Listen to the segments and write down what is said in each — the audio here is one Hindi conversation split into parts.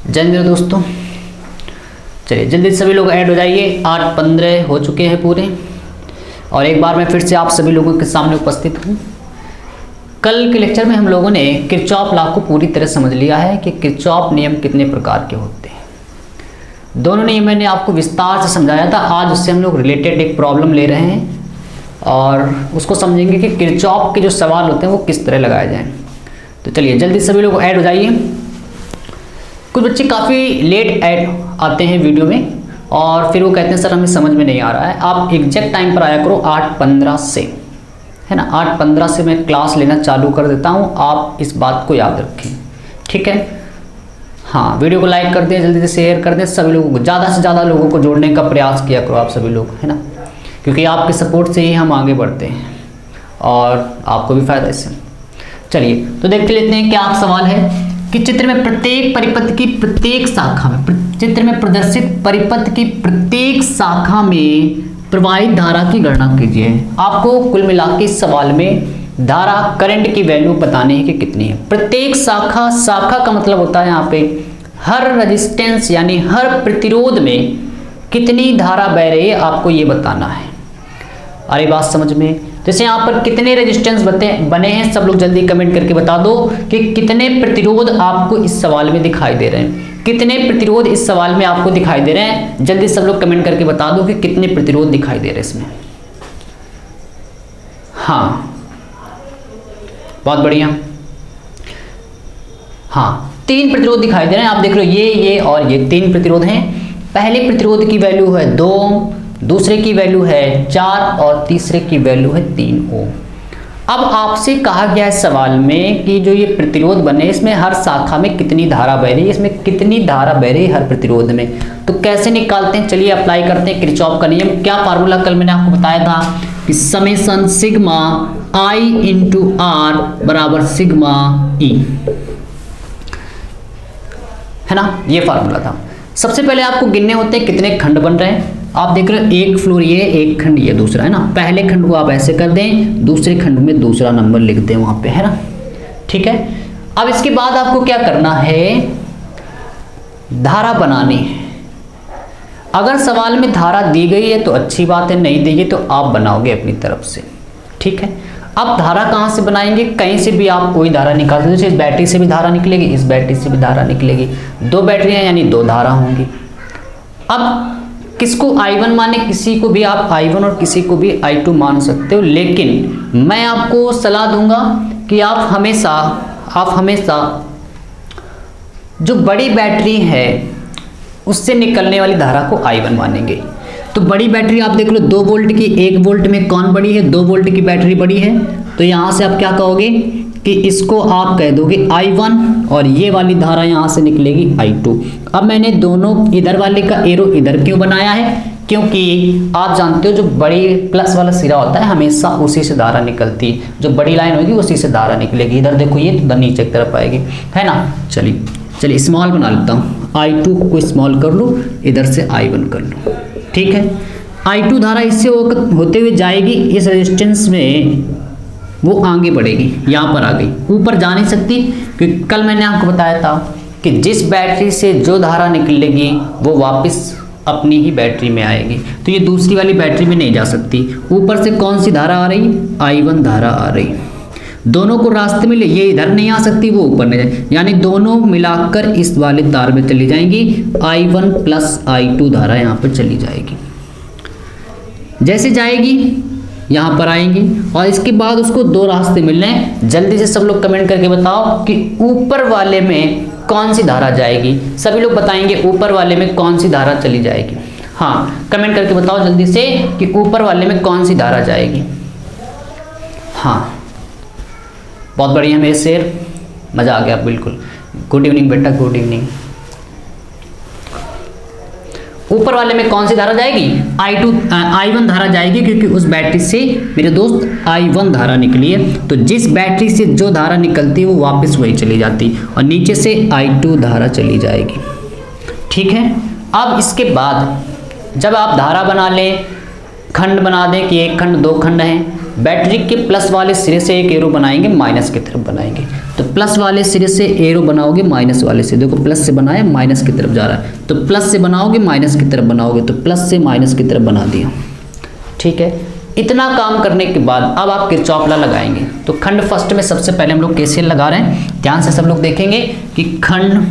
जय मेरे दोस्तों, चलिए जल्दी सभी लोग ऐड हो जाइए। 8:15 हो चुके हैं पूरे। और एक बार मैं फिर से आप सभी लोगों के सामने उपस्थित हूँ। कल के लेक्चर में हम लोगों ने किरचॉफ लॉ को पूरी तरह समझ लिया है कि किरचॉफ नियम कितने प्रकार के होते हैं। दोनों नियम मैंने आपको विस्तार से समझाया था। आज उससे हम लोग रिलेटेड एक प्रॉब्लम ले रहे हैं और उसको समझेंगे कि किरचॉफ के जो सवाल होते हैं वो किस तरह लगाए जाएं। तो चलिए जल्दी सभी लोग ऐड हो जाइए। कुछ बच्चे काफ़ी लेट ऐड आते हैं वीडियो में और फिर वो कहते हैं सर हमें समझ में नहीं आ रहा है। आप एग्जैक्ट टाइम पर आया करो 8:15 से, है ना। 8:15 से मैं क्लास लेना चालू कर देता हूँ। आप इस बात को याद रखें, ठीक है। हाँ, वीडियो को लाइक कर दें, जल्दी से शेयर कर दें। सभी लोगों को, ज़्यादा से ज़्यादा लोगों को जोड़ने का प्रयास किया करो आप सभी लोग, है ना, क्योंकि आपके सपोर्ट से ही हम आगे बढ़ते हैं और आपको भी फायदा इससे। चलिए तो देखते लेते हैं क्या सवाल है कि चित्र में प्रत्येक परिपथ की प्रत्येक शाखा में, चित्र में प्रदर्शित परिपथ की प्रत्येक शाखा में प्रवाहित धारा की गणना कीजिए। आपको कुल मिला के इस सवाल में धारा करंट की वैल्यू बतानी है कि कितनी है। प्रत्येक शाखा, शाखा का मतलब होता है यहाँ पे हर रेजिस्टेंस यानी हर प्रतिरोध में कितनी धारा बह रही है, आपको ये बताना है। अरे बात समझ में? जैसे यहाँ पर कितने रेजिस्टेंस बने हैं, सब लोग जल्दी कमेंट करके बता दो कि कितने प्रतिरोध आपको इस सवाल में दिखाई दे रहे हैं। कितने प्रतिरोध इस सवाल में आपको दिखाई दे रहे हैं, जल्दी सब लोग कमेंट करके बता दो कि कितने प्रतिरोध दिखाई दे रहे हैं इसमें। हाँ, बहुत बढ़िया। हाँ, 3 प्रतिरोध दिखाई दे रहे हैं। आप देख लो ये और ये 3 प्रतिरोध हैं। पहले प्रतिरोध की वैल्यू है 2 ओम, दूसरे की वैल्यू है 4 और तीसरे की वैल्यू है 3 ओम। अब आपसे कहा गया है सवाल में कि जो ये प्रतिरोध बने इसमें हर शाखा में कितनी धारा बह रही है, इसमें कितनी धारा बह रही है हर प्रतिरोध में। तो कैसे निकालते हैं, चलिए अप्लाई करते हैं किरचॉफ का नियम। क्या फार्मूला कल मैंने आपको बताया था कि summation sigma I into R बराबर सिग्मा E, है ना, ये फार्मूला था। सबसे पहले आपको गिनने होते हैं कितने खंड बन रहे हैं। आप देख रहे हो एक फ्लोर ये, एक खंड ये, दूसरा, है ना। पहले खंड को आप ऐसे कर दें, दूसरे खंड में दूसरा नंबर लिख दें वहां पे, है ना, ठीक है। अब इसके बाद आपको क्या करना है, धारा बनानी है। अगर सवाल में धारा दी गई है तो अच्छी बात है, नहीं दी गई तो आप बनाओगे अपनी तरफ से, ठीक है। अब धारा कहाँ से बनाएंगे, कहीं से भी आप कोई धारा निकाल सकते। जैसे इस बैटरी से भी धारा निकलेगी, इस बैटरी से भी धारा निकलेगी। 2 बैटरियां यानी 2 धारा होंगी। अब किसको I1 माने, किसी को भी आप I1 और किसी को भी I2 मान सकते हो, लेकिन मैं आपको सलाह दूंगा कि आप हमेशा जो बड़ी बैटरी है उससे निकलने वाली धारा को I1 मानेंगे। तो बड़ी बैटरी आप देख लो 2 वोल्ट की, 1 वोल्ट में कौन बड़ी है, 2 वोल्ट की बैटरी बड़ी है। तो यहाँ से आप क्या कहोगे कि इसको आप कह दोगे I1 और ये वाली धारा यहाँ से निकलेगी I2। अब मैंने दोनों इधर वाले का एरो इधर क्यों बनाया है, क्योंकि आप जानते हो जो बड़ी प्लस वाला सिरा होता है हमेशा उसी से धारा निकलती है। जो बड़ी लाइन होगी उसी से धारा निकलेगी। इधर देखो ये तो नीचे की तरफ आएगी, है ना। चलिए स्मॉल बना लेता हूँ। I2 को स्मॉल कर लो, इधर से I1 कर लो, ठीक है। I2 धारा इससे होते हुए जाएगी इस रेजिस्टेंस में, वो आगे बढ़ेगी, यहाँ पर आ गई, ऊपर जा नहीं सकती, क्योंकि कल मैंने आपको बताया था कि जिस बैटरी से जो धारा निकलेगी वो वापस अपनी ही बैटरी में आएगी। तो ये दूसरी वाली बैटरी में नहीं जा सकती। ऊपर से कौन सी धारा आ रही, I1 धारा आ रही। दोनों को रास्ते में ले, ये इधर नहीं आ सकती, वो ऊपर नहीं जाए, यानी दोनों मिलाकर इस वाले तार में चली जाएंगी। I1 प्लस I2 धारा यहाँ पर चली जाएगी। जैसे जाएगी यहाँ पर आएंगी और इसके बाद उसको 2 रास्ते मिलने हैं। जल्दी से सब लोग कमेंट करके बताओ कि ऊपर वाले में कौन सी धारा जाएगी। सभी लोग बताएंगे ऊपर वाले में कौन सी धारा चली जाएगी। हाँ, कमेंट करके बताओ जल्दी से कि ऊपर वाले में कौन सी धारा जाएगी। हाँ, बहुत बढ़िया मेरे शेर, मज़ा आ गया बिल्कुल। गुड इवनिंग बेटा, गुड इवनिंग। ऊपर वाले में कौन सी धारा जाएगी, I1 धारा जाएगी, क्योंकि उस बैटरी से मेरे दोस्त I1 धारा निकली है। तो जिस बैटरी से जो धारा निकलती है वो वापस वही चली जाती और नीचे से I2 धारा चली जाएगी, ठीक है। अब इसके बाद जब आप धारा बना लें, खंड बना दें कि 1 खंड 2 खंड हैं, बैटरी के प्लस वाले सिरे से एक एरो बनाएंगे, माइनस की तरफ बनाएंगे। तो प्लस वाले सिरे से एरो बनाओगे, माइनस वाले से, देखो प्लस से बनाया माइनस की तरफ जा रहा है, तो प्लस से बनाओगे माइनस की तरफ बनाओगे, तो प्लस से माइनस की तरफ बना दिया। ठीक है, इतना काम करने के बाद अब आप किरचॉफ लॉ लगाएंगे। तो खंड फर्स्ट में सबसे पहले हम लोग केसीएल लगा रहे हैं। ध्यान से सब लोग देखेंगे कि खंड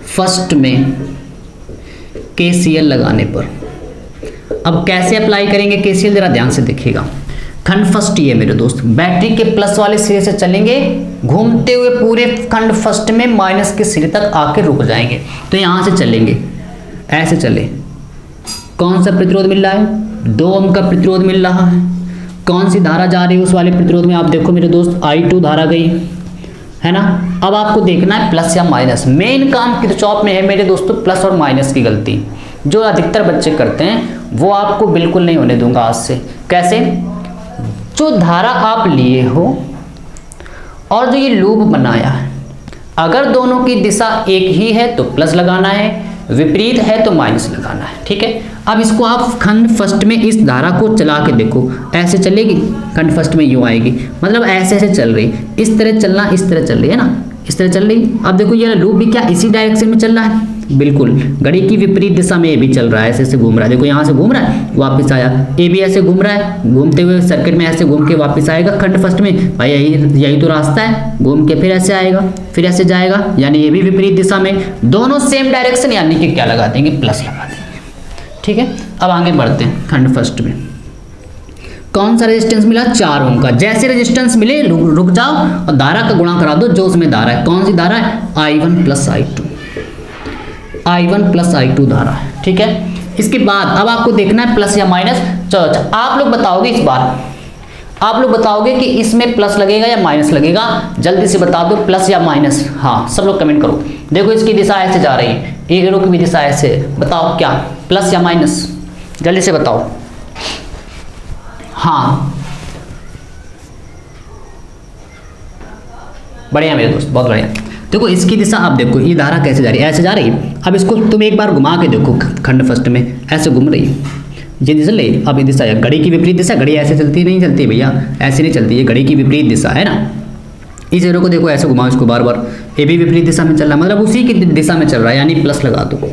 फर्स्ट में केसीएल लगाने पर अब कैसे अप्लाई करेंगे केसीएल, जरा ध्यान से देखिएगा। खंड फर्स्ट ये मेरे दोस्त, बैटरी के प्लस वाले सिरे से चलेंगे, घूमते हुए पूरे खंड फर्स्ट में माइनस के सिरे तक आके रुक जाएंगे। तो यहां से चलेंगे, ऐसे चले, कौन सा प्रतिरोध मिल रहा है, 2 ओम का प्रतिरोध मिल रहा है। कौन सी धारा जा रही है उस वाले प्रतिरोध में, आप देखो मेरे दोस्त I2 धारा गई है ना। अब आपको देखना है प्लस या माइनस। मेन काम किरचॉफ में है मेरे दोस्तों प्लस और माइनस की गलती, जो अधिकतर बच्चे करते हैं, वो आपको बिल्कुल नहीं होने दूंगा आज से। कैसे, जो धारा आप लिए हो और जो ये लूप बनाया है, अगर दोनों की दिशा एक ही है तो प्लस लगाना है, विपरीत है तो माइनस लगाना है। ठीक है, अब इसको आप खंड फर्स्ट में इस धारा को चला के देखो, ऐसे चलेगी, खंड फर्स्ट में यूं आएगी, मतलब ऐसे ऐसे चल रही, इस तरह चलना, इस तरह चल रही है ना, इस तरह चल रही। अब देखो ये लूप भी क्या इसी डायरेक्शन में चल रहा है, बिल्कुल घड़ी की विपरीत दिशा में ये भी चल रहा है, ऐसे ऐसे घूम रहा है। देखो यहाँ से घूम रहा है वापस आया, ये भी ऐसे घूम रहा है, घूमते हुए सर्किट में ऐसे घूम के वापस आएगा खंड फर्स्ट में। भाई यही तो रास्ता है, घूम के फिर ऐसे आएगा, फिर ऐसे जाएगा, यानी ये भी विपरीत दिशा में, दोनों सेम डायरेक्शन, यानी कि क्या लगा देंगे, प्लस लगा देंगे। ठीक है, अब आगे बढ़ते हैं। खंड फर्स्ट में कौन सा रेजिस्टेंस मिला, 4 ओम का। जैसे रेजिस्टेंस मिले रुक जाओ और धारा का गुणा करा दो जो उसमें धारा है। कौन सी धारा है, I1 plus I2, I1 plus I2 धारा है। ठीक है, इसके बाद अब आपको देखना है प्लस या माइनस। चलो आप लोग बताओगे, इस बार आप लोग बताओगे कि इसमें प्लस लगेगा या माइनस लगेगा, जल्दी से बता दो, प्लस या माइनस। हाँ सब लोग कमेंट करो। देखो इसकी दिशा ऐसे जा रही है, एरो की भी दिशा ऐसे, बताओ क्या प्लस या माइनस, जल्दी से बताओ। हाँ बढ़िया मेरे दोस्त, बहुत बढ़िया। देखो इसकी दिशा, अब देखो ये धारा कैसे जा रही है, ऐसे जा रही है। अब इसको तुम एक बार घुमा के देखो, खंड फर्स्ट में ऐसे घूम रही है, ये दिशा ले। अब ये दिशा है घड़ी की विपरीत दिशा, घड़ी ऐसे चलती नहीं चलती भैया, ऐसे नहीं चलती, ये घड़ी की विपरीत दिशा है ना। इस एरो को देखो ऐसे घुमाओ इसको बार बार, ये भी विपरीत दिशा में चल रहा है, मतलब उसी की दिशा में चल रहा है, यानी प्लस लगा दो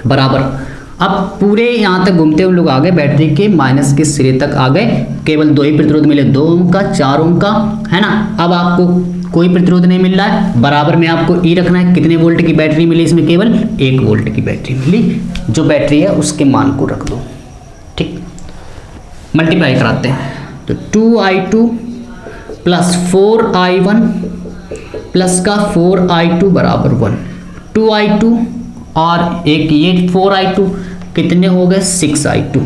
बराबर। अब पूरे यहाँ तक घूमते हुए लोग आ गए, बैटरी के माइनस के सिरे तक आ गए, केवल 2 ही प्रतिरोध मिले, 2 ओम का, 4 ओम का, है ना। अब आपको कोई प्रतिरोध नहीं मिल रहा है, बराबर में आपको ई रखना है। कितने वोल्ट की बैटरी मिली इसमें, केवल 1 वोल्ट की बैटरी मिली, जो बैटरी है उसके मान को रख दो। ठीक, मल्टीप्लाई कराते हैं, तो 2I2 प्लस 4I1 प्लस का 4I2 बराबर 1, 2I2 और एक ये 4I2 कितने हो गए, 6I2।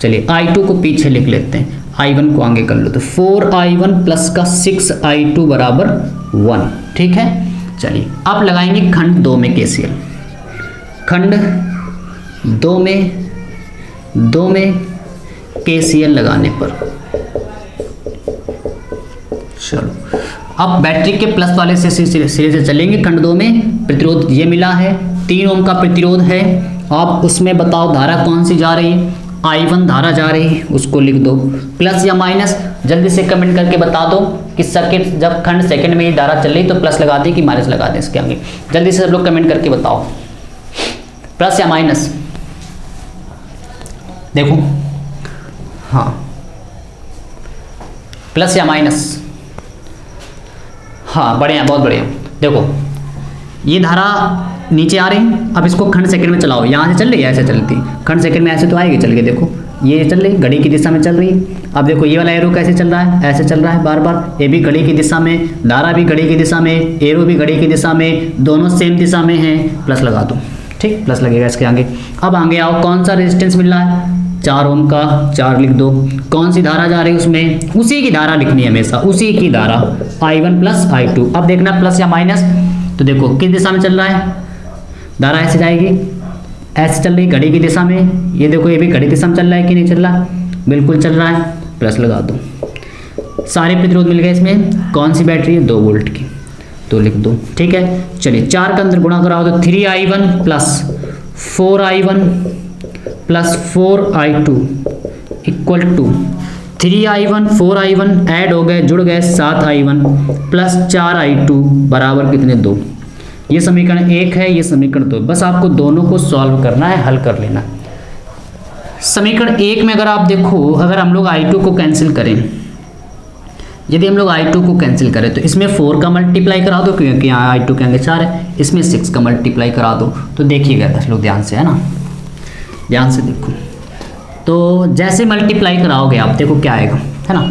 चलिए I2 को पीछे लिख लेते हैं, I1 को आगे कर लो, तो 4I1 प्लस का 6I2 बराबर 1। ठीक है, चलिए अब लगाएंगे खंड 2 में केसीएल। खंड 2 में केसीएल लगाने पर, चलो अब बैटरी के प्लस वाले से सिरे से चलेंगे। खंड 2 में प्रतिरोध ये मिला है, 3 ओम का प्रतिरोध है। आप उसमें बताओ धारा कौन सी जा रही है, I1 धारा जा रही है, उसको लिख दो। प्लस या माइनस जल्दी से कमेंट करके बता दो कि सर्किट जब खंड सेकंड में ये धारा चल रही तो प्लस लगा दें कि माइनस लगा दें इसके आगे, जल्दी से सब लोग कमेंट करके बताओ, प्लस या माइनस। देखो हाँ प्लस या माइनस, हाँ बढ़िया, बहुत बढ़िया। देखो ये धारा नीचे आ रही है, अब इसको खंड सेकंड में चलाओ, यहाँ से चल रही है, ऐसे चलती, खंड सेकंड में ऐसे तो आएगी चल के, देखो ये चल रही, घड़ी की दिशा में चल रही है। अब देखो ये वाला एरो कैसे चल रहा है, ऐसे चल रहा है बार बार, ये भी घड़ी की दिशा में, धारा भी घड़ी की दिशा में, एरो भी घड़ी की दिशा में, दोनों सेम दिशा में हैं, प्लस लगा दो। ठीक, प्लस लगेगा इसके आगे। अब आगे आओ, कौन सा रेजिस्टेंस मिल रहा है, 4 ओम का, 4 लिख दो। कौन सी धारा जा रही है उसमें, उसी की धारा लिखनी है हमेशा, उसी की धारा, I1 प्लस I2। अब देखना प्लस या माइनस, तो देखो किस दिशा में चल रहा है, धारा ऐसे जाएगी, ऐसे चल रही घड़ी की दिशा में, ये देखो ये भी घड़ी की दिशा में चल रहा है कि नहीं चल रहा, बिल्कुल चल रहा है, प्लस लगा दो। सारे प्रतिरोध मिल गए इसमें, कौन सी बैटरी है, 2 वोल्ट की, तो लिख दो। ठीक है, चलिए 4 का अंदर गुणा कराओ तो 3I1 plus 4I1 plus 4I2 equal to 3i1 4i1 add हो गए, जुड़ गए 7i1 प्लस 4i2 बराबर कितने 2। ये समीकरण 1 है, ये समीकरण 2। बस आपको दोनों को सॉल्व करना है, हल कर लेना। समीकरण 1 में अगर आप देखो, अगर हम लोग i2 को कैंसिल करें, यदि हम लोग i2 को कैंसिल करें तो इसमें 4 का मल्टीप्लाई करा दो, क्योंकि यहाँ i2 के आगे 4 है, इसमें 6 का मल्टीप्लाई करा दो। तो देखिएगा बस लोग ध्यान से, है ना, ध्यान से देखो। तो जैसे मल्टीप्लाई कराओगे आप देखो क्या आएगा, है ना,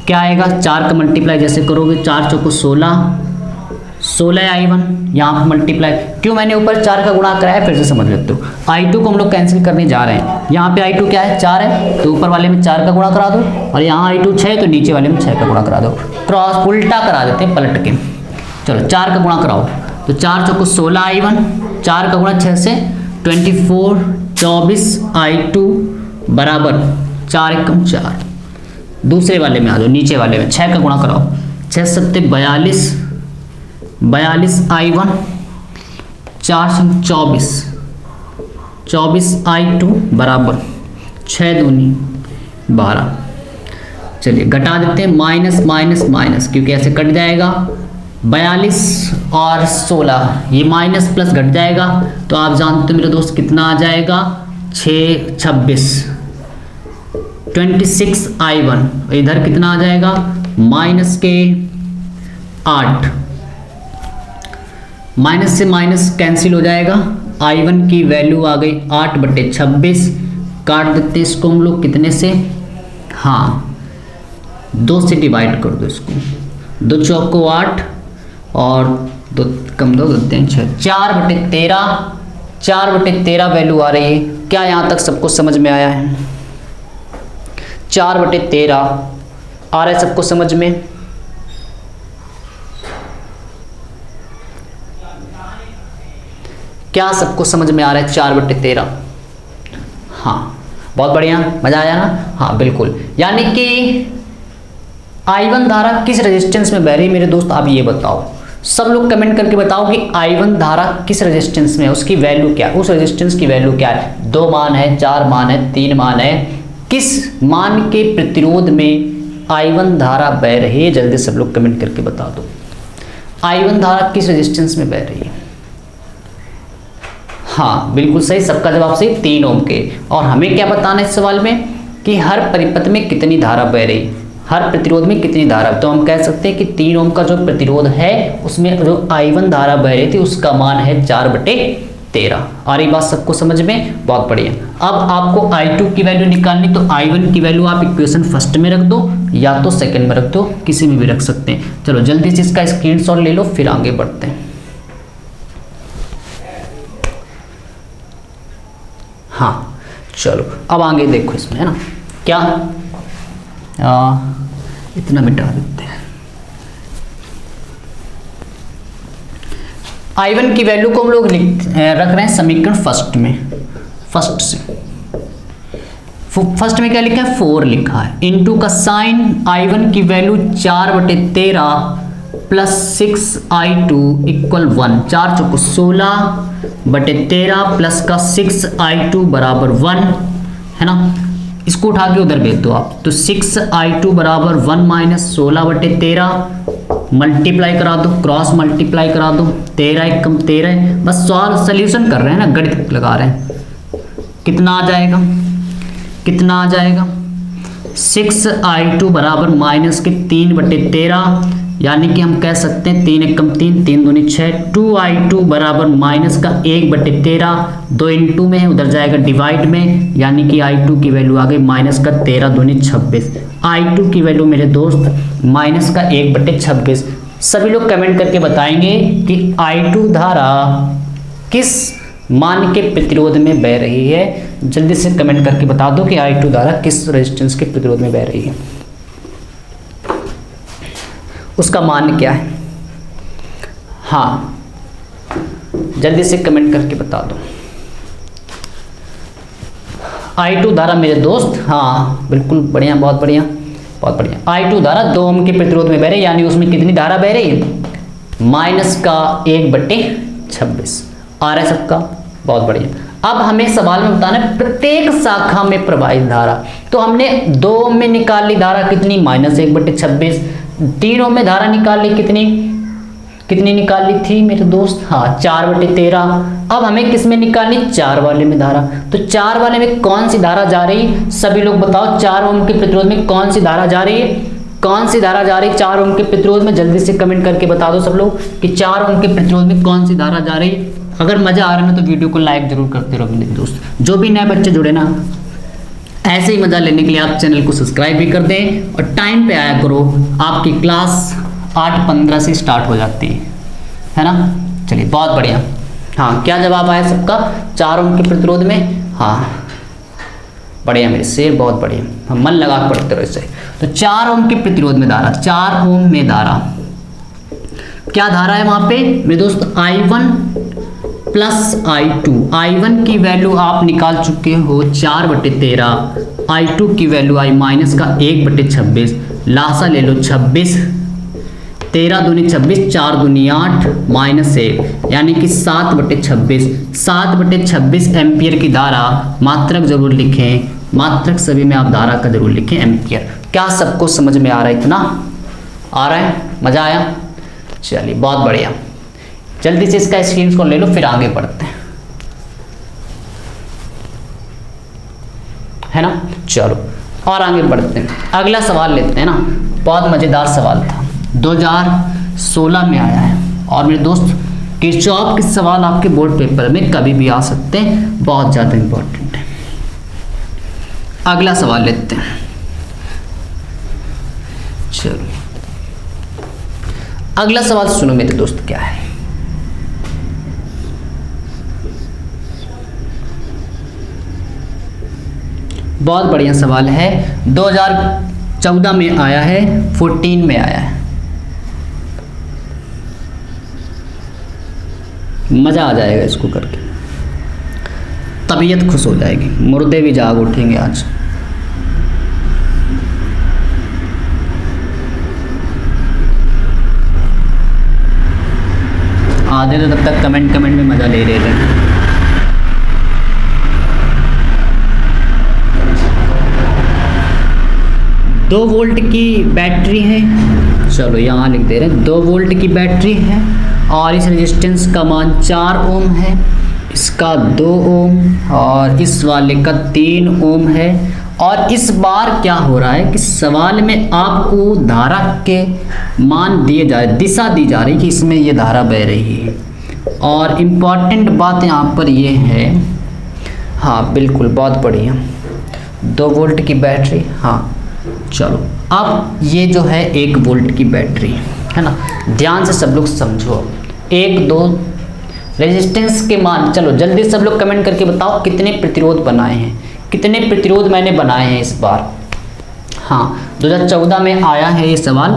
क्या आएगा। 4 का मल्टीप्लाई जैसे करोगे, 4 चौको 16i1 यहाँ पर मल्टीप्लाई, क्यों मैंने ऊपर 4 का गुणा कराया फिर से समझ लेते हो। i2 को हम लोग कैंसिल करने जा रहे हैं, यहाँ पे i2 क्या है 4 है, तो ऊपर वाले में 4 का गुणा करा दो, और यहाँ i2 6 है तो नीचे वाले में 6 का गुणा करा दो। क्रॉस उल्टा करा देते हैं पलट के। चलो 4 का गुणा कराओ, तो 4 चौको 16i1, 4 का गुणा 6 से 24 24i2 बराबर 4 एकम 4। दूसरे वाले में आ जाओ, नीचे वाले में 6 का गुणा कराओ, 6 सत्ते 42 42i1 4 24 24i2 बराबर 6 दूनी 12। चलिए घटा देते हैं, माइनस माइनस माइनस, क्योंकि ऐसे कट जाएगा। 42 और 16 ये माइनस प्लस घट जाएगा, तो आप जानते हो मेरे दोस्त कितना आ जाएगा 6 26 26i1। इधर कितना आ जाएगा माइनस के 8, माइनस से माइनस कैंसिल हो जाएगा। i1 की वैल्यू आ गई 8/26। काट देते इसको हम लोग कितने से, हाँ 2 से डिवाइड कर दो इसको, 2 चौको 8 और 2 कम 2 3 6, 4/13 4/13 वैल्यू आ रही है। क्या यहाँ तक सबको समझ में आया है? 4/13 आ रहा है सबको समझ में? क्या सबको समझ में आ रहा है 4/13? हाँ बहुत बढ़िया, मजा आया ना। हाँ बिल्कुल, यानी कि i1 धारा किस रेजिस्टेंस में बह रही है मेरे दोस्त, आप ये बताओ। सब लोग कमेंट करके बताओ कि i1 धारा किस रेजिस्टेंस में है, उसकी वैल्यू क्या है, उस रेजिस्टेंस की वैल्यू क्या है। 2 मान है, 4 मान है, 3 मान है, किस मान के प्रतिरोध में i1 धारा बह रही है? जल्दी सब लोग कमेंट करके बता दो, i1 धारा किस रेजिस्टेंस में बह रही है। हाँ बिल्कुल सही, सबका जवाब सही, 3 ओम के। और हमें क्या बताना है इस सवाल में कि हर परिपथ में कितनी धारा बह रही, हर प्रतिरोध में कितनी धारा। तो हम कह सकते हैं कि 3 ओम का जो प्रतिरोध है उसमें जो i1 धारा बह रही थी उसका मान है 4/13। आ रही बात सबको समझ में? बहुत बढ़िया। अब आपको i2 की वैल्यू निकालनी, तो i1 की वैल्यू आप इक्वेशन फर्स्ट में रख दो या तो सेकंड में रख दो, किसी में भी रख सकते हैं। चलो जल्दी से इसका स्क्रीनशॉट ले लो, फिर आगे बढ़ते हैं। हाँ चलो अब आगे देखो इसमें, है ना, क्या इतना मिटा देते हैं। i1 की वैल्यू को हम लोग रख रहे हैं समीकरण फर्स्ट में। फर्स्ट से फर्स्ट में क्या लिखा है 4 लिखा है, इनटू का साइन i1 की वैल्यू 4/13 प्लस 6i2 इक्वल 1। 4 चौको 16/13 प्लस का 6i2 बराबर 1, है ना। इसको उठा के उधर भेज दो आप, तो 6i2 बराबर 1 माइनस 16/13 मल्टीप्लाई करा दो, क्रॉस मल्टीप्लाई करा दो, 13 एकम 13। बस सॉल्व सोल्यूशन कर रहे हैं ना, गणित लगा रहे हैं। कितना आ जाएगा, कितना आ जाएगा 6i2 बराबर माइनस के 3/13, यानी कि हम कह सकते हैं 3 एकम 3, 3 दूनी 6। 2i2 बराबर माइनस का 1/13, 2 इंटू में है उधर जाएगा डिवाइड में, यानी कि i2 की वैल्यू आ गई माइनस का 13 दूनी 26। i2 की वैल्यू मेरे दोस्त माइनस का 1/26। सभी लोग कमेंट करके बताएंगे कि i2 धारा किस मान के प्रतिरोध में बह रही है। जल्दी से कमेंट करके बता दो कि i2 धारा किस रेजिस्टेंस के प्रतिरोध में बह रही है, उसका मान क्या है। हाँ जल्दी से कमेंट करके बता दो। i2 धारा मेरे दोस्त, हाँ बिल्कुल बढ़िया, बहुत बढ़िया, बहुत बढ़िया। i2 धारा 2 ओम के प्रतिरोध में बह रही है, यानी उसमें कितनी धारा बह रही है माइनस का 1/26। आ रहा है सबका, बहुत बढ़िया। अब हमें सवाल में बताना है प्रत्येक शाखा में प्रवाहित धारा। तो हमने 2 ओम में निकाल ली धारा कितनी, -1/26। 3 ओम में धारा निकाल ली कितनी निकाल ली थी मेरे दोस्त, हाँ 4/13। अब हमें किस में निकालनी, 4 वाले में धारा। तो 4 वाले में कौन सी धारा जा रही, सभी लोग बताओ 4 ओम के प्रतिरोध में कौन सी धारा जा रही है, कौन सी धारा जा रही है 4 ओम के प्रतिरोध में, जल्दी से कमेंट करके बता दो सब लोग कि 4 ओम के प्रतिरोध में कौन सी धारा जा रही है। अगर मजा आ रहा है ना तो वीडियो को लाइक जरूर करते रहो मेरे दोस्त। जो भी नए बच्चे जुड़े ना, ऐसे ही मजा लेने के लिए आप चैनल को सब्सक्राइब भी कर दें और टाइम पे आया करो। आपकी क्लास 8:15 से स्टार्ट हो जाती है ना। चलिए बहुत बढ़िया। हाँ क्या जवाब आया सबका, 4 ओम के प्रतिरोध में, हाँ बढ़िया मेरे शेर, बहुत बढ़िया। हम मन लगा कर पढ़ते रहो इसे। तो 4 ओम के प्रतिरोध में धारा, 4 ओम में धारा, क्या धारा है वहां पे मेरे दोस्त, I1 प्लस I2। I1 की वैल्यू आप निकाल चुके हो 4/13, I2 की वैल्यू आई माइनस का 1/26, लासा ले लो 26, 13 दूनी 26, 4 दूनी 8, -1 यानी कि 7/26। 7/26 एम्पियर की धारा, मात्रक जरूर लिखें, मात्रक सभी में आप धारा का जरूर लिखें एम्पियर। क्या सबको समझ में आ रहा है, इतना आ रहा है, मजा आया। चलिए बहुत बढ़िया, जल्दी से इसका स्क्रीनशॉट ले लो फिर आगे बढ़ते हैं, है ना। चलो और आगे बढ़ते हैं, अगला सवाल लेते हैं ना। बहुत मजेदार सवाल था, 2016 में आया है और मेरे दोस्त किरचॉफ के सवाल आपके बोर्ड पेपर में कभी भी आ सकते हैं, बहुत ज्यादा इंपॉर्टेंट है। अगला सवाल लेते हैं, चलो अगला सवाल सुनो मेरे दोस्त, क्या है, बहुत बढ़िया सवाल है। 2014 में आया है, 14 में आया है, मजा आ जाएगा इसको करके, तबीयत खुश हो जाएगी, मुर्दे भी जाग उठेंगे आज। आधे तो तब तक कमेंट में मजा ले रहे थे। 2 वोल्ट की बैटरी है, चलो यहाँ लिख दे रहे हैं, 2 वोल्ट की बैटरी है और इस रेजिस्टेंस का मान 4 ओम है, इसका 2 ओम और इस वाले का 3 ओम है। और इस बार क्या हो रहा है कि सवाल में आपको धारा के मान दिए जा रहे, दिशा दी जा रही कि इसमें ये धारा बह रही है। और इम्पॉर्टेंट बात यहाँ पर ये है, हाँ बिल्कुल बहुत बढ़िया, 2 वोल्ट की बैटरी, हाँ चलो अब ये जो है 1 वोल्ट की बैटरी है ना, ध्यान से सब लोग समझो। 1, 2 रेजिस्टेंस के मान, चलो जल्दी सब लोग कमेंट करके बताओ कितने प्रतिरोध बनाए हैं, कितने प्रतिरोध मैंने बनाए हैं इस बार। हाँ 2014 में आया है ये सवाल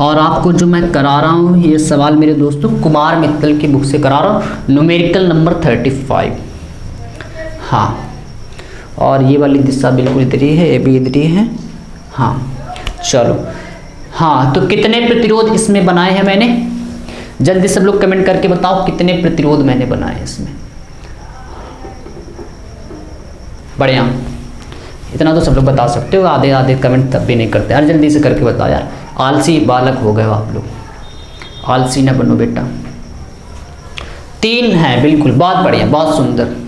और आपको जो मैं करा रहा हूँ ये सवाल मेरे दोस्तों कुमार मित्तल की बुक से करा रहा हूँ, न्यूमेरिकल नंबर 35। हाँ और ये वाली दिशा बिल्कुल इधर ही है, ये भी इधर ही है। हाँ चलो, हाँ तो कितने प्रतिरोध इसमें बनाए हैं मैंने, जल्दी सब लोग कमेंट करके बताओ कितने प्रतिरोध मैंने बनाए इसमें। बढ़िया, इतना तो सब लोग बता सकते हो, आधे आधे कमेंट तब भी नहीं करते यार, जल्दी से करके बताओ यार, आलसी बालक हो गए हो आप लोग, आलसी ना बनो बेटा। 3 है बिल्कुल, बहुत बढ़िया, बहुत सुंदर।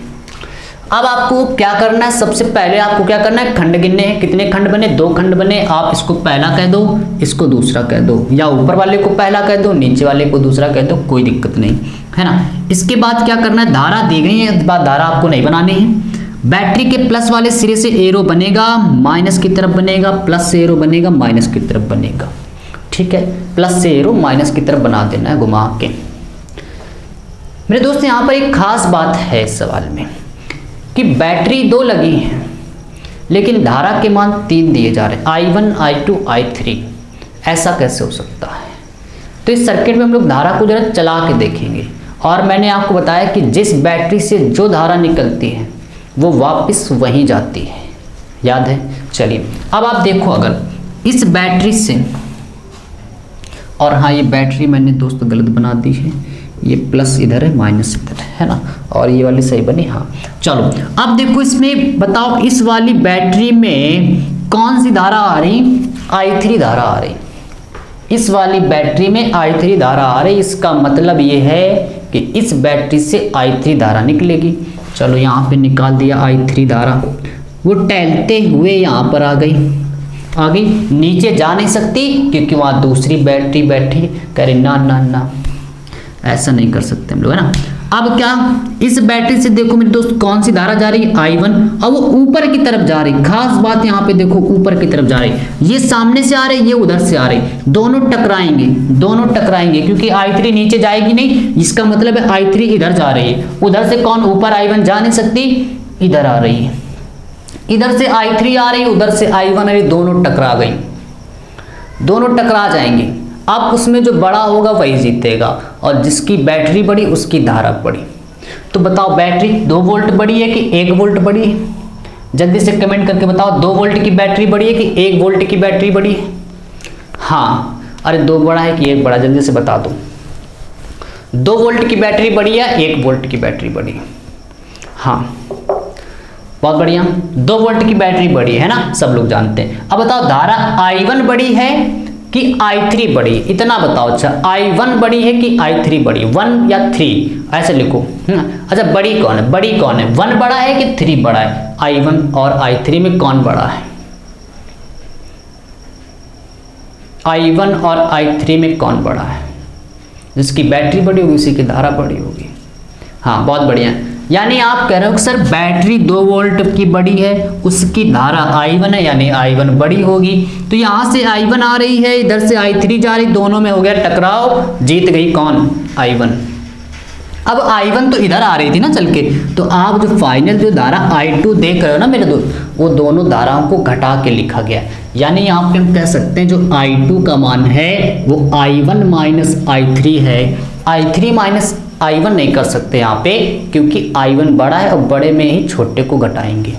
अब आपको क्या करना है, सबसे पहले आपको क्या करना है, खंड गिनने हैं। कितने खंड बने, 2 खंड बने, आप इसको पहला कह दो, इसको दूसरा कह दो, या ऊपर वाले को पहला कह दो, नीचे वाले को दूसरा कह दो, कोई दिक्कत नहीं है ना। इसके बाद क्या करना है, धारा दी गई है, इसके बाद धारा आपको नहीं बनानी है। बैटरी के प्लस वाले सिरे से एरो बनेगा, माइनस की तरफ बनेगा, प्लस से एरो बनेगा, माइनस की तरफ बनेगा, ठीक है। प्लस से एरो माइनस की तरफ बना देना है घुमा के। मेरे दोस्त यहाँ पर एक खास बात है इस सवाल में कि बैटरी 2 लगी हैं लेकिन धारा के मान 3 दिए जा रहे हैं, I1, I2, I3। ऐसा कैसे हो सकता है? तो इस सर्किट में हम लोग धारा को जरा चला के देखेंगे और मैंने आपको बताया कि जिस बैटरी से जो धारा निकलती है वो वापस वहीं जाती है, याद है। चलिए अब आप देखो, अगर इस बैटरी से, और हाँ ये बैटरी मैंने दोस्त गलत बना दी है, ये प्लस इधर है माइनस इधर है ना, और ये वाली सही बनी। हाँ चलो अब देखो इसमें बताओ इस वाली बैटरी में कौन सी धारा आ रही, I3 धारा आ रही। इस वाली बैटरी में I3 धारा आ रही, इसका मतलब ये है कि इस बैटरी से I3 धारा निकलेगी। चलो यहाँ पे निकाल दिया I3 धारा, वो टहलते हुए यहाँ पर आ गई, नीचे जा नहीं सकती क्योंकि वहाँ दूसरी बैटरी बैठी। कह रही ना ना ना, ऐसा नहीं कर सकते हम लोग, है ना। अब क्या, इस बैटरी से देखो मेरे दोस्त कौन सी धारा जा रही है, I1, और वो ऊपर की तरफ जा रही। खास बात यहाँ पे देखो, ऊपर की तरफ जा रही, ये सामने से आ रही, ये उधर से आ रही, दोनों टकराएंगे क्योंकि I3 नीचे जाएगी नहीं, इसका मतलब है I3 इधर जा रही है। उधर से कौन, ऊपर I1 जा नहीं सकती, इधर आ रही है, इधर से I3 आ रही, उधर से I1 आ रही, दोनों टकरा गई, दोनों टकरा जाएंगे। अब उसमें जो बड़ा होगा वही जीतेगा, और जिसकी बैटरी बड़ी उसकी धारा बड़ी। तो बताओ बैटरी 2 वोल्ट बड़ी है कि 1 वोल्ट बड़ी है, जल्दी से कमेंट करके बताओ। 2 वोल्ट की बैटरी बड़ी है कि 1 वोल्ट की बैटरी बड़ी है? हाँ, अरे 2 बड़ा है कि 1 बड़ा, जल्दी से बता दो। 2 वोल्ट की बैटरी बड़ी है, 1 वोल्ट की बैटरी बड़ी है? हाँ बहुत बढ़िया, 2 वोल्ट की बैटरी बड़ी है ना, सब लोग जानते हैं। अब बताओ धारा I1 बड़ी है कि I3 बड़ी, इतना बताओ। अच्छा I1 बड़ी है कि I3 बड़ी, 1 या 3 ऐसे लिखो। अच्छा बड़ी कौन है, 1 बड़ा है कि 3 बड़ा है? I1 और I3 में कौन बड़ा है? I1 और I3 में कौन बड़ा है? जिसकी बैटरी बड़ी होगी उसी की धारा बड़ी होगी। हाँ बहुत बढ़िया, यानी आप कह रहे हो कि सर बैटरी 2 वोल्ट की बड़ी है, उसकी धारा I1 है, यानी I1 बड़ी होगी। तो यहाँ से I1 आ रही है, इधर से I3 जा रही, दोनों में हो गया टकराव, जीत गई कौन? I1। अब I1 तो इधर आ रही थी ना चल के, तो आप जो फाइनल जो धारा I2 देख रहे हो ना मेरे दोस्त, वो दोनों धाराओं को घटा के लिखा गया। यानी यहाँ पे हम कह सकते हैं जो I2 का मान है वो I1 माइनस I3 है। I3 माइनस I1 नहीं कर सकते यहाँ पे, क्योंकि I1 बड़ा है और बड़े में ही छोटे को घटाएंगे।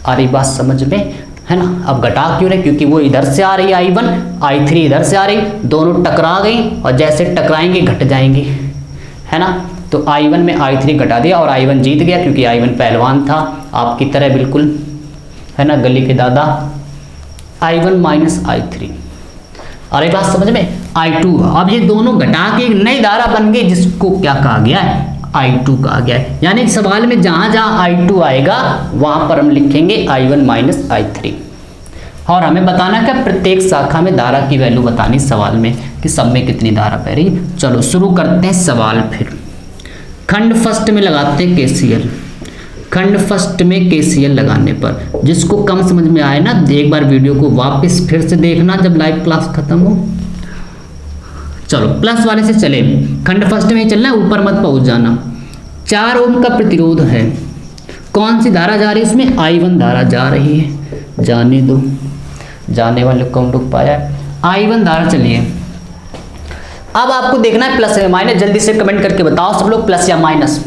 आ रही बात समझ में, है ना। अब घटा क्यों रहे, क्योंकि वो इधर से आ रही I1, I3 इधर से आ रही, दोनों टकरा गई और जैसे टकराएंगे घट जाएंगे, है ना। तो I1 में I3 घटा दिया और I1 जीत गया, क्योंकि I1 पहलवान था आपकी तरह बिल्कुल, है ना, गली के दादा। I1 माइनस I3, अरे बात समझ में। I2, अब ये दोनों घटा के एक नई धारा बन गई, जिसको क्या कहा गया है? I2 कहा गया है। यानी सवाल में जहां जहां I2 आएगा वहां पर हम लिखेंगे I1 माइनस I3, और हमें बताना क्या, प्रत्येक शाखा में धारा की वैल्यू बतानी सवाल में, कि सब में कितनी धारा बह रही। चलो शुरू करते हैं सवाल। फिर खंड फर्स्ट में लगाते हैं KCL। खंड फर्स्ट में KCL लगाने पर, जिसको कम समझ में आए ना, एक बार वीडियो को वापस फिर से देखना जब लाइव क्लास खत्म हो। चलो प्लस वाले से चले, खंड फर्स्ट में ही चलना है, ऊपर मत पहुंच जाना। 4 ओम का प्रतिरोध है, कौन सी धारा जा रही है इसमें? I1 धारा जा रही है, जाने दो, जाने वाले को हम लोग पाया, I1 धारा। चलिए अब आपको देखना है प्लस या माइनस, जल्दी से कमेंट करके बताओ सब लोग, प्लस या माइनस।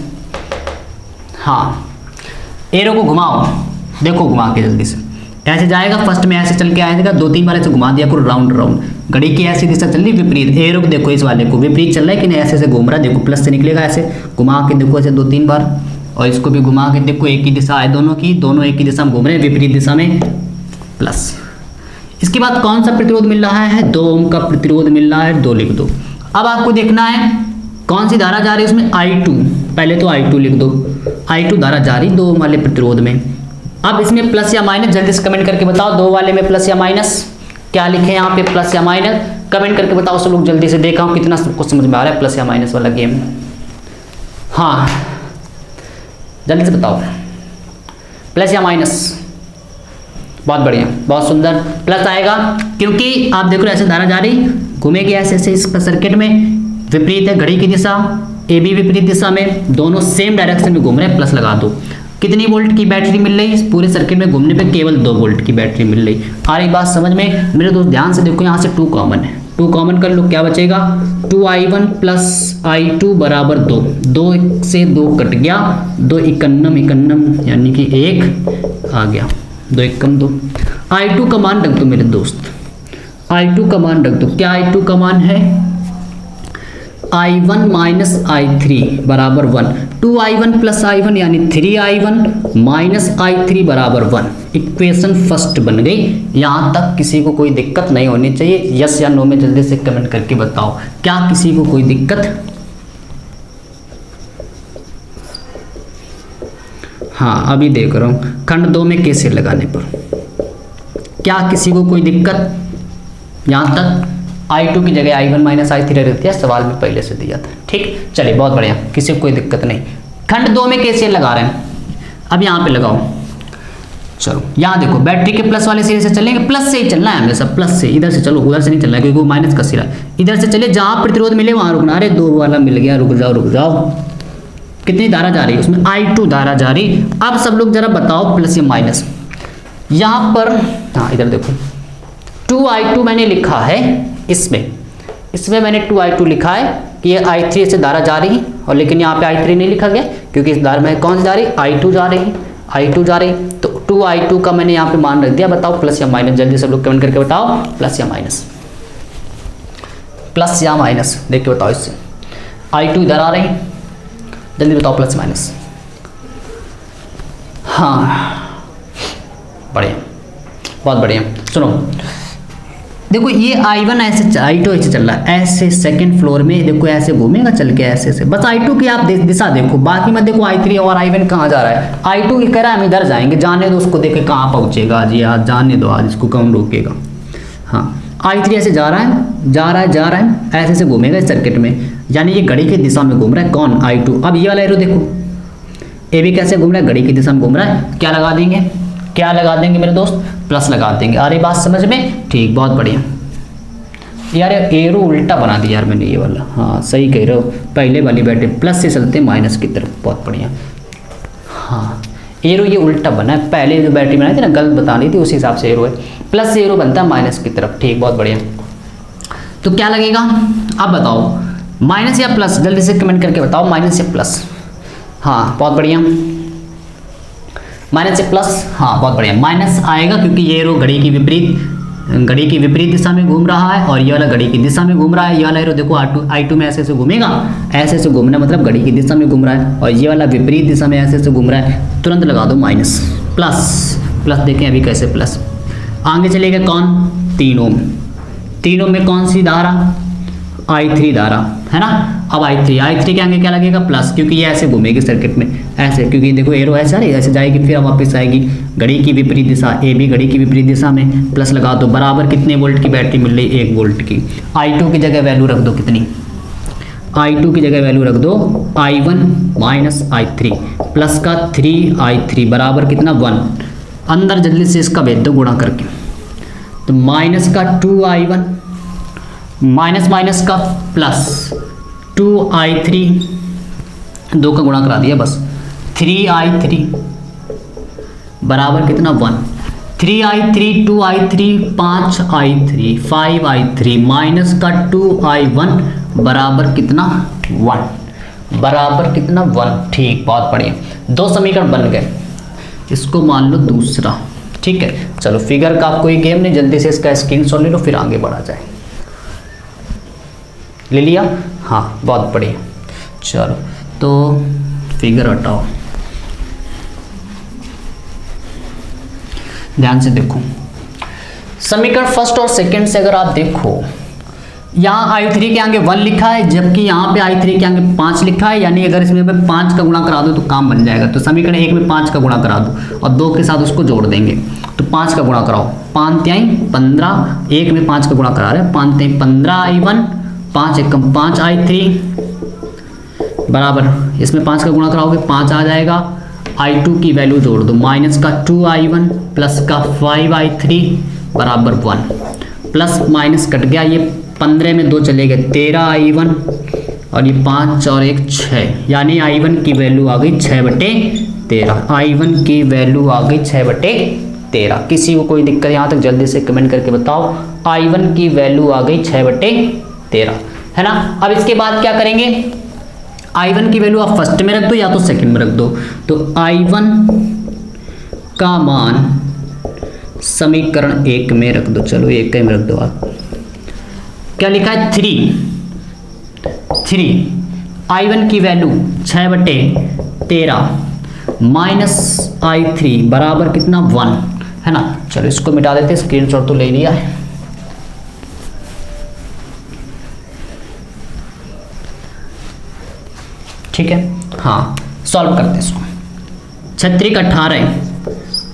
हाँ एरो को घुमाओ, देखो घुमा के जल्दी से, ऐसे जाएगा, फर्स्ट में ऐसे चल के आएगा, 2-3 बार ऐसे घुमा दिया करो राउंड राउंड। घड़ी की ऐसी दिशा चल रही विपरीत, एरो को देखो इस वाले को विपरीत चल रहा है कि नहीं, ऐसे ऐसे घूम रहा है, देखो प्लस से निकलेगा, ऐसे घुमा के देखो ऐसे 2-3 बार, और इसको भी घुमा के देखो, एक ही दिशा है दोनों की, दोनों एक ही दिशा में घूम रहे हैं, विपरीत दिशा में, प्लस। इसके बाद कौन सा प्रतिरोध मिल रहा है? 2 ओम का प्रतिरोध मिल रहा है, 2 लिख दो। अब आपको देखना है कौन सी धारा जा रही है उसमें, I2, पहले तो I2 लिख दो, I2 धारा जा रही 2 ओम वाले प्रतिरोध में। अब इसमें प्लस या माइनस जल्दी से कमेंट करके बताओ, 2 वाले में प्लस या माइनस, क्या लिखे यहाँ पे, प्लस या माइनस, कमेंट करके बताओ सब लोग जल्दी से, देखा हूँ कितना सबको समझ में आ रहा है प्लस या माइनस वाला गेम। हाँ जल्दी से बताओ, प्लस या माइनस। बहुत बढ़िया, बहुत सुंदर, प्लस आएगा, क्योंकि आप देखो ऐसे धारा जा रही, घूमेगी ऐसे ऐसे इस सर्किट में, विपरीत है घड़ी की दिशा, ए बी विपरीत दिशा में, दोनों सेम डायरेक्शन में घूम रहे हैं, प्लस लगा दो। कितनी वोल्ट की बैटरी मिल रही है? पूरे सर्किट में घूमने पे केवल 2 वोल्ट की बैटरी मिल रही। आ रही बात समझ में मेरे दोस्त? ध्यान से देखो, यहाँ से 2 कॉमन है, 2 कॉमन कर लो, क्या बचेगा? 2I1 प्लस I2 बराबर 2, 2 से 2 कट गया, 2 इकन्नम यानी कि 1 आ गया, 2 एकम 2। I2 का मान रख दो मेरे दोस्त, I2 का मान रख दो, क्या I2 का मान है? I1 माइनस I3 बराबर 1, 2I1 प्लस I1 यानी 3I1 माइनस I3 बराबर 1। इक्वेशन फर्स्ट बन गई। यहाँ तक किसी को कोई दिक्कत नहीं होनी चाहिए। यस या नो में जल्दी से कमेंट करके बताओ, क्या किसी को कोई दिक्कत? हाँ अभी देख रहा हूँ खंड 2 में कैसे लगाने पर, क्या किसी को कोई दिक्कत? यहाँ तक I2 की जगह I1 माइनस I3 रहती है, सवाल में पहले से दिया था। ठीक, चलिए बहुत बढ़िया, किसी को कोई दिक्कत नहीं। खंड 2 में कैसे लगा रहे हैं, अब यहाँ पे लगाओ। चलो यहाँ देखो, बैटरी के प्लस वाले सिरे से चलेंगे, प्लस से ही चलना है हमेशा, प्लस से। इधर से चलो, उधर से नहीं चलना है क्योंकि वो माइनस का सिरा है। इधर से चले, जहाँ प्रतिरोध मिले वहाँ रुकना। अरे 2 वाला मिल गया, रुक जाओ रुक जाओ। कितनी धारा जा रही है उसमें? I2 धारा जा रही। अब सब लोग जरा बताओ प्लस या माइनस। यहाँ पर हाँ इधर देखो, 2I2 मैंने लिखा है इसमें मैंने 2I2 लिखा है कि ये I3 से धारा जा रही है, और लेकिन यहाँ पे I3 नहीं लिखा गया क्योंकि इस धारा में कौन सी जा रही? I2 जा रही है, I2 जा रही। तो 2I2 का मैंने यहाँ पे मान रख दिया। बताओ प्लस या माइनस, जल्दी सब लोग कमेंट करके बताओ, प्लस या माइनस, प्लस या माइनस देख के बताओ। इससे I2 इधर आ रही, जल्दी बताओ प्लस माइनस। हाँ बढ़िया, बहुत बढ़िया। सुनो देखो, ये I1 ऐसे I2 ऐसे चल रहा है, ऐसे सेकंड फ्लोर में देखो, ऐसे घूमेगा चल के ऐसे से। बस I2 की आप दिशा देखो, बाकी मत देखो I3 और I1 कहाँ जा रहा है। I2 की कह रहा है हम इधर जाएंगे, जाने दो उसको, देखे कहाँ पहुँचेगा। जी आज जाने दो, आज इसको कौन रोकेगा। हाँ I3 ऐसे जा रहा है ऐसे से घूमेगा इस सर्किट में, यानी ये घड़ी की दिशा में घूम रहा है। कौन? I2। अब ये वाला एरो देखो, ये भी कैसे घूम रहा है? घड़ी की दिशा में घूम रहा है। क्या लगा देंगे मेरे दोस्त? प्लस लगा देंगे। अरे बात समझ में? ठीक, बहुत बढ़िया। यार एरो उल्टा बना दिया यार मैंने ये वाला। हाँ सही कह रहे हो, पहले वाली बैटरी प्लस से चलते माइनस की तरफ। बहुत बढ़िया। हाँ एरो ये उल्टा बना है, पहले जो बैटरी बनाई थी ना गलत बता रही थी, उसी हिसाब से एरो है, प्लस से एरो बनता है माइनस की तरफ। ठीक, बहुत बढ़िया। तो क्या लगेगा अब बताओ, माइनस या प्लस? जल्दी से कमेंट करके बताओ, माइनस या प्लस। हाँ बहुत बढ़िया, माइनस या प्लस। हाँ बहुत बढ़िया, माइनस आएगा क्योंकि ये एरो घड़ी की विपरीत दिशा में घूम रहा है, और ये वाला घड़ी की दिशा में घूम रहा है। ये वाला एरो देखो I2 में ऐसे से घूमेगा, ऐसे से घूमना मतलब घड़ी की दिशा में घूम रहा है, और ये वाला विपरीत दिशा में ऐसे से घूम रहा है। तुरंत लगा दो माइनस, प्लस देखें अभी कैसे प्लस। आगे चलेगा कौन? 3 ओम। 3 ओम में कौन सी धारा? I3 धारा है ना। अब I3 के आगे क्या लगेगा? प्लस, क्योंकि ये ऐसे घूमेगी सर्किट में ऐसे, क्योंकि देखो एरो ऐसे आ रही है, ऐसे जाएगी फिर वापस आएगी घड़ी की विपरीत दिशा, ए भी घड़ी की विपरीत दिशा में। प्लस लगा दो, बराबर कितने वोल्ट की बैटरी मिल रही? 1 वोल्ट की। I2 की जगह वैल्यू रख दो कितनी? I2 की जगह वैल्यू रख दो I1 माइनस I3 प्लस का 3I3 बराबर कितना? 1। अंदर जल्दी से इसका भेज दो गुणा करके, तो माइनस का 2I1 माइनस का प्लस 2I3, 2 का गुणा करा दिया बस, 3I3 बराबर कितना? 1। 3I3 2I3 5I3 5I3 minus का 2I1 बराबर कितना? 1 बराबर कितना? 1। ठीक, बहुत बढ़िया, 2 समीकरण बन गए। इसको मान लो दूसरा। ठीक है, चलो फिगर का कोई गेम नहीं, जल्दी से इसका स्क्रीनशॉट ले लो फिर आगे बढ़ा जाए। ले लिया? हाँ बहुत बढ़िया। चलो तो फिगर हटाओ, ध्यान से देखो। समीकरण फर्स्ट और सेकंड से अगर आप देखो, यहाँ I3 के आगे 1 लिखा है, जबकि यहाँ पे I3 के आगे 5 लिखा है, यानी अगर इसमें 5 का गुणा करा दो तो काम बन जाएगा। तो समीकरण 1 में 5 का गुणा करा दो और 2 के साथ उसको जोड़ देंगे, तो 5 का गुणा कराओ। 5 तिहाई 15, 1 में 5 का गुणा करा रहे हैं, 5 तिहाई 15I1, 5 एकम 5I3 बराबर, इसमें 5 का गुणा कराओगे 5 आ जाएगा। I2 की वैल्यू जोड़ दो, माइनस का 2I1 प्लस का 5I3 बराबर 1। प्लस माइनस कट गया, ये 15 में 2 चले गए, 13I1 और ये 5 और 1 6, यानी I1 की वैल्यू आ गई 6/13। I1 की वैल्यू आ गई 6/13। किसी को कोई दिक्कत यहाँ तक? जल्दी से कमेंट करके बताओ। I1 की वैल्यू आ गई 6/13, है ना। अब इसके बाद क्या करेंगे? I1 की वैल्यू आप फर्स्ट में रख दो या तो सेकंड में रख दो। तो I1 का मान समीकरण 1 में रख दो। चलो 1 में रख दो आप। क्या लिखा है? 3 3, I1 की वैल्यू 6/13 माइनस I3 बराबर कितना 1 है ना। चलो इसको मिटा देते हैं, स्क्रीनशॉट तो ले लिया है। ठीक है, हाँ सॉल्व करते हैं इसको। 36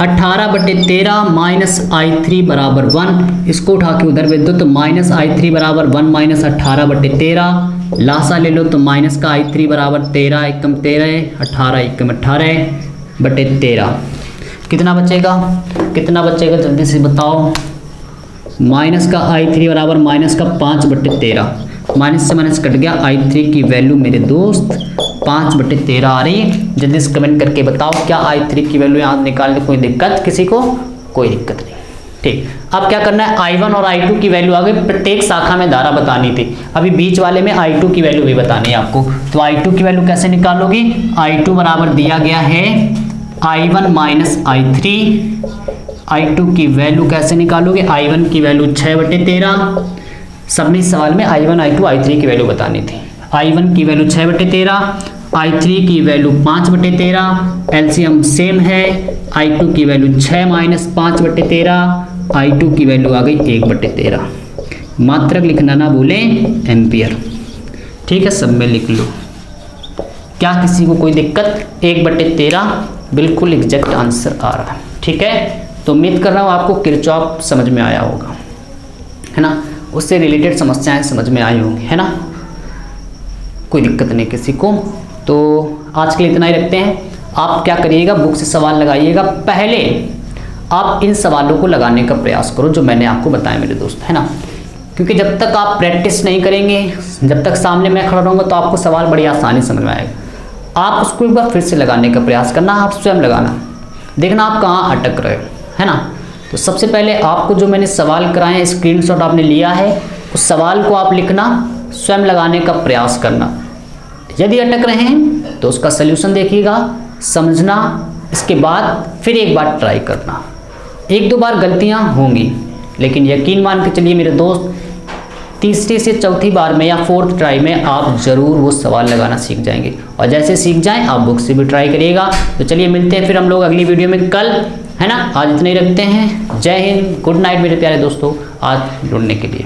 18/13 माइनस I3 बराबर 1, इसको उठा के उधर भेज दो तो माइनस I3 बराबर 1 माइनस 18/13, लासा ले लो तो माइनस का I3 बराबर 13 एकम 13, 18 एकम 18/13। कितना बचेगा जल्दी से बताओ। माइनस का I3 बराबर माइनस का 5/13, माइनस से माइनस कट गया, I3 की वैल्यू मेरे दोस्त 5/13 आ रही है। जल्दी से कमेंट करके बताओ क्या I3 की वैल्यू यहाँ निकालने कोई दिक्कत किसी को? कोई दिक्कत नहीं। ठीक, अब क्या करना है, I1 और I2 की वैल्यू आगे प्रत्येक शाखा में धारा बतानी थी, अभी बीच वाले में I2 की वैल्यू भी बतानी है आपको। तो I2 की वैल्यू कैसे निकालोगी? I2 बराबर दिया गया है I1 माइनस I3, I2 की वैल्यू कैसे निकालोगे? I1 की वैल्यू 6/13, सबने सवाल में I1 I2 I3 की वैल्यू बतानी थी। I1 की वैल्यू 6/13, I3 की वैल्यू 5/13, एलसीएम सेम है, I2 की वैल्यू 6 माइनस 5/13, I2 की वैल्यू आ गई 1/13। मात्रक लिखना ना भूलें, एम्पियर। ठीक है, सब में लिख लो। क्या किसी को कोई दिक्कत? 1/13 बिल्कुल एग्जैक्ट आंसर आ रहा है। ठीक है, तो उम्मीद कर रहा हूँ आपको किरचॉफ समझ में आया होगा, है ना, उससे रिलेटेड समस्याएं समझ में आई होंगी, है ना, कोई दिक्कत नहीं किसी को। तो आज के लिए इतना ही रखते हैं। आप क्या करिएगा, बुक से सवाल लगाइएगा, पहले आप इन सवालों को लगाने का प्रयास करो जो मैंने आपको बताया मेरे दोस्त, है ना, क्योंकि जब तक आप प्रैक्टिस नहीं करेंगे, जब तक सामने मैं खड़ा रहूँगा तो आपको सवाल बड़ी आसानी समझ में आएगा। आप उसको एक बार फिर से लगाने का प्रयास करना, आप स्वयं लगाना, देखना आप कहाँ अटक रहे हो, है ना। तो सबसे पहले आपको जो मैंने सवाल कराए हैं, स्क्रीनशॉट आपने लिया है, उस सवाल को आप लिखना, स्वयं लगाने का प्रयास करना। यदि अटक रहे हैं तो उसका सलूशन देखिएगा, समझना, इसके बाद फिर एक बार ट्राई करना। 1-2 बार गलतियां होंगी, लेकिन यकीन मान के चलिए मेरे दोस्त, तीसरी से चौथी बार में या 4th ट्राई में आप ज़रूर वो सवाल लगाना सीख जाएंगे। और जैसे सीख जाएं आप बुक से भी ट्राई करिएगा। तो चलिए मिलते हैं फिर हम लोग अगली वीडियो में कल, है ना। आज इतना ही रखते हैं। जय हिंद, गुड नाइट मेरे प्यारे दोस्तों, आज जुड़ने के लिए।